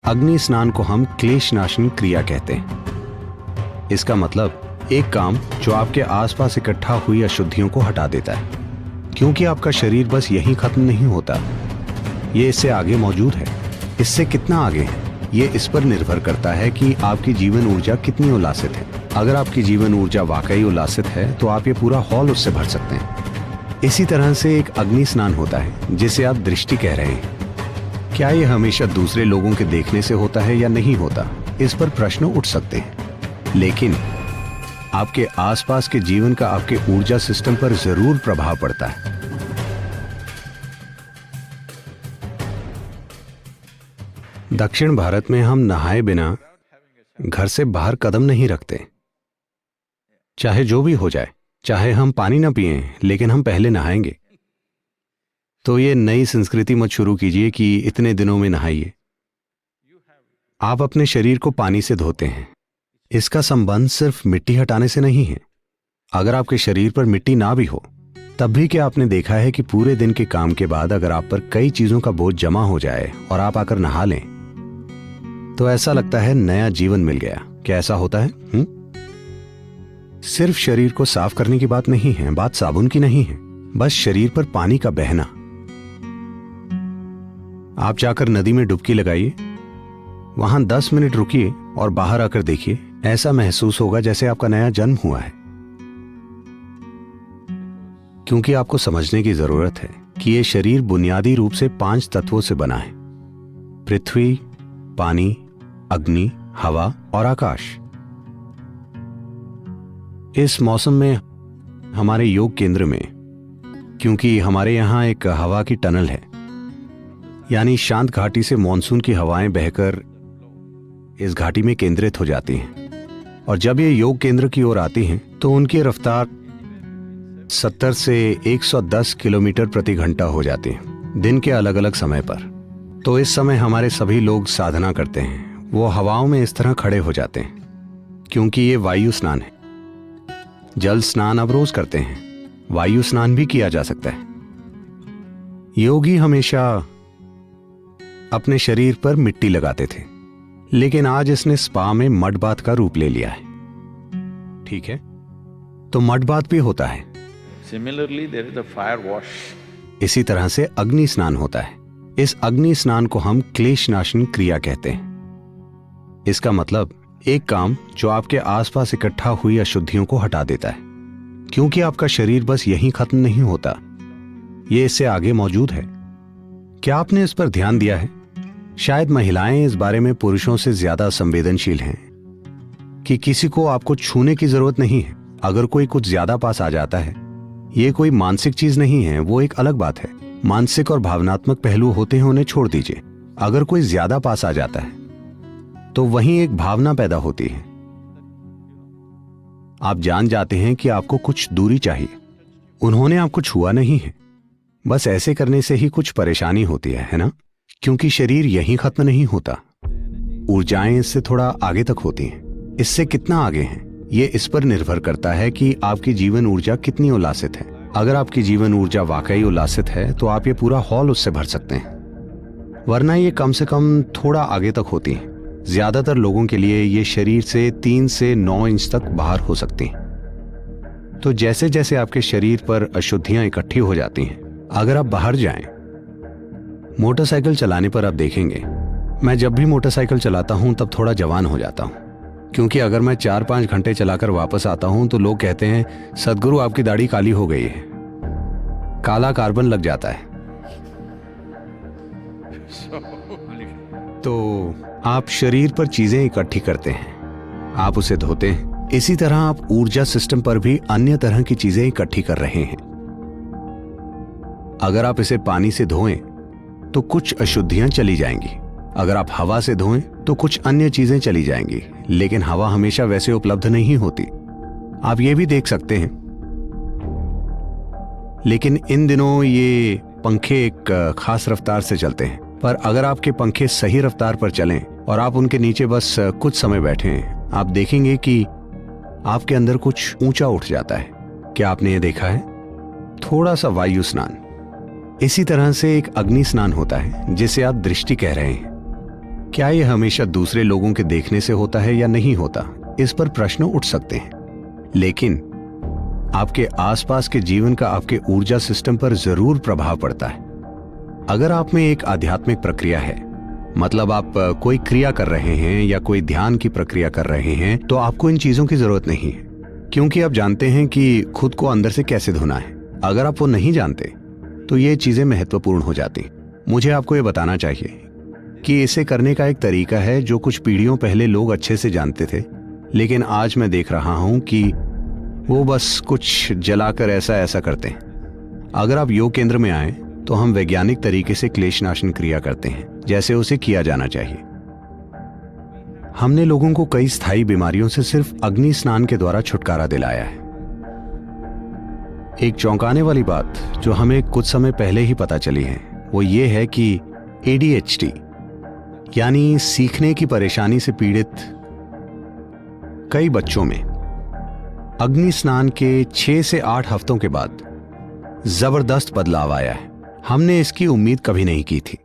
अग्नि स्नान को हम क्लेश नाशन क्रिया कहते हैं। इसका मतलब एक काम जो आपके आसपास इकट्ठा हुई अशुद्धियों को हटा देता है, क्योंकि आपका शरीर बस यहीं खत्म नहीं होता, ये इससे आगे मौजूद है। इससे कितना आगे है ये इस पर निर्भर करता है कि आपकी जीवन ऊर्जा कितनी उल्लासित है। अगर आपकी जीवन ऊर्जा वाकई उल्लासित है तो आप ये पूरा हॉल उससे भर सकते हैं। इसी तरह से एक अग्नि स्नान होता है जिसे आप दृष्टि कह रहे हैं। क्या ये हमेशा दूसरे लोगों के देखने से होता है या नहीं होता, इस पर प्रश्न उठ सकते हैं, लेकिन आपके आसपास के जीवन का आपके ऊर्जा सिस्टम पर जरूर प्रभाव पड़ता है। दक्षिण भारत में हम नहाए बिना घर से बाहर कदम नहीं रखते, चाहे जो भी हो जाए। चाहे हम पानी ना पिएं, लेकिन हम पहले नहाएंगे। तो ये नई संस्कृति मत शुरू कीजिए कि इतने दिनों में नहाइए। आप अपने शरीर को पानी से धोते हैं। इसका संबंध सिर्फ मिट्टी हटाने से नहीं है। अगर आपके शरीर पर मिट्टी ना भी हो, तब भी क्या आपने देखा है कि पूरे दिन के काम के बाद अगर आप पर कई चीजों का बोझ जमा हो जाए और आप आकर नहा लें, तो ऐसा लगता है नया जीवन मिल गया। क्या ऐसा होता है? सिर्फ शरीर को साफ करने की बात नहीं है, बात साबुन की नहीं है, बस शरीर पर पानी का बहना। आप जाकर नदी में डुबकी लगाइए, वहां 10 मिनट रुकिए और बाहर आकर देखिए। ऐसा महसूस होगा जैसे आपका नया जन्म हुआ है। क्योंकि आपको समझने की जरूरत है कि यह शरीर बुनियादी रूप से 5 तत्वों से बना है: पृथ्वी, पानी, अग्नि, हवा और आकाश। इस मौसम में हमारे योग केंद्र में, क्योंकि हमारे यहां एक हवा की टनल है, यानी शांत घाटी से मॉनसून की हवाएं बहकर इस घाटी में केंद्रित हो जाती हैं, और जब ये योग केंद्र की ओर आती हैं तो उनकी रफ्तार 70 से 110 किलोमीटर प्रति घंटा हो जाती है, दिन के अलग अलग समय पर। तो इस समय हमारे सभी लोग साधना करते हैं, वो हवाओं में इस तरह खड़े हो जाते हैं, क्योंकि ये वायु स्नान है। जल स्नान अब रोज करते हैं, वायु स्नान भी किया जा सकता है। योगी हमेशा अपने शरीर पर मिट्टी लगाते थे, लेकिन आज इसने स्पा में मड बाथ का रूप ले लिया है। ठीक है, तो मड बाथ भी होता है। Similarly, there is a fire wash. इसी तरह से अग्नि स्नान होता है। इस अग्नि स्नान को हम क्लेश नाशन क्रिया कहते हैं। इसका मतलब एक काम जो आपके आसपास इकट्ठा हुई अशुद्धियों को हटा देता है, क्योंकि आपका शरीर बस यहीं खत्म नहीं होता, ये इससे आगे मौजूद है। क्या आपने इस पर ध्यान दिया है? शायद महिलाएं इस बारे में पुरुषों से ज्यादा संवेदनशील हैं कि किसी को आपको छूने की जरूरत नहीं है। अगर कोई कुछ ज्यादा पास आ जाता है, ये कोई मानसिक चीज नहीं है, वो एक अलग बात है। मानसिक और भावनात्मक पहलू होते हैं, उन्हें छोड़ दीजिए। अगर कोई ज्यादा पास आ जाता है तो वहीं एक भावना पैदा होती है। आप जान जाते हैं कि आपको कुछ दूरी चाहिए। उन्होंने आपको छुआ नहीं है, बस ऐसे करने से ही कुछ परेशानी होती है ना? क्योंकि शरीर यहीं खत्म नहीं होता, ऊर्जाएं इससे थोड़ा आगे तक होती हैं। इससे कितना आगे हैं ये इस पर निर्भर करता है कि आपकी जीवन ऊर्जा कितनी उल्लासित है। अगर आपकी जीवन ऊर्जा वाकई उल्लासित है तो आप ये पूरा हॉल उससे भर सकते हैं, वरना ये कम से कम थोड़ा आगे तक होती है। ज्यादातर लोगों के लिए ये शरीर से 3 से 9 इंच तक बाहर हो सकती हैं। तो जैसे जैसे आपके शरीर पर अशुद्धियां इकट्ठी हो जाती हैं, अगर आप बाहर जाएं, मोटरसाइकिल चलाने पर आप देखेंगे, मैं जब भी मोटरसाइकिल चलाता हूं तब थोड़ा जवान हो जाता हूं, क्योंकि अगर मैं 4-5 घंटे चलाकर वापस आता हूं तो लोग कहते हैं, सदगुरु आपकी दाढ़ी काली हो गई है, काला कार्बन लग जाता है। तो आप शरीर पर चीजें इकट्ठी करते हैं, आप उसे धोते हैं। इसी तरह आप ऊर्जा सिस्टम पर भी अन्य तरह की चीजें इकट्ठी कर रहे हैं। अगर आप इसे पानी से धोएं तो कुछ अशुद्धियां चली जाएंगी। अगर आप हवा से धोएं तो कुछ अन्य चीजें चली जाएंगी, लेकिन हवा हमेशा वैसे उपलब्ध नहीं होती। आप ये भी देख सकते हैं, लेकिन इन दिनों ये पंखे एक खास रफ्तार से चलते हैं, पर अगर आपके पंखे सही रफ्तार पर चलें और आप उनके नीचे बस कुछ समय बैठें, आप देखेंगे कि आपके अंदर कुछ ऊंचा उठ जाता है। क्या आपने ये देखा है? थोड़ा सा वायु स्नान। इसी तरह से एक अग्नि स्नान होता है जिसे आप दृष्टि कह रहे हैं। क्या ये हमेशा दूसरे लोगों के देखने से होता है या नहीं होता, इस पर प्रश्न उठ सकते हैं। लेकिन आपके आसपास के जीवन का आपके ऊर्जा सिस्टम पर जरूर प्रभाव पड़ता है। अगर आप में एक आध्यात्मिक प्रक्रिया है, मतलब आप कोई क्रिया कर रहे हैं या कोई ध्यान की प्रक्रिया कर रहे हैं, तो आपको इन चीजों की जरूरत नहीं है, क्योंकि आप जानते हैं कि खुद को अंदर से कैसे धोना है। अगर आप वो नहीं जानते तो ये चीजें महत्वपूर्ण हो जाती। मुझे आपको ये बताना चाहिए कि इसे करने का एक तरीका है जो कुछ पीढ़ियों पहले लोग अच्छे से जानते थे, लेकिन आज मैं देख रहा हूं कि वो बस कुछ जलाकर ऐसा ऐसा करते हैं। अगर आप योग केंद्र में आए तो हम वैज्ञानिक तरीके से क्लेशनाशन क्रिया करते हैं, जैसे उसे किया जाना चाहिए। हमने लोगों को कई स्थायी बीमारियों से सिर्फ अग्नि स्नान के द्वारा छुटकारा दिलाया है। एक चौंकाने वाली बात जो हमें कुछ समय पहले ही पता चली है वो ये है कि ADHD यानी सीखने की परेशानी से पीड़ित कई बच्चों में अग्नि स्नान के 6 से 8 हफ्तों के बाद जबरदस्त बदलाव आया है। हमने इसकी उम्मीद कभी नहीं की थी।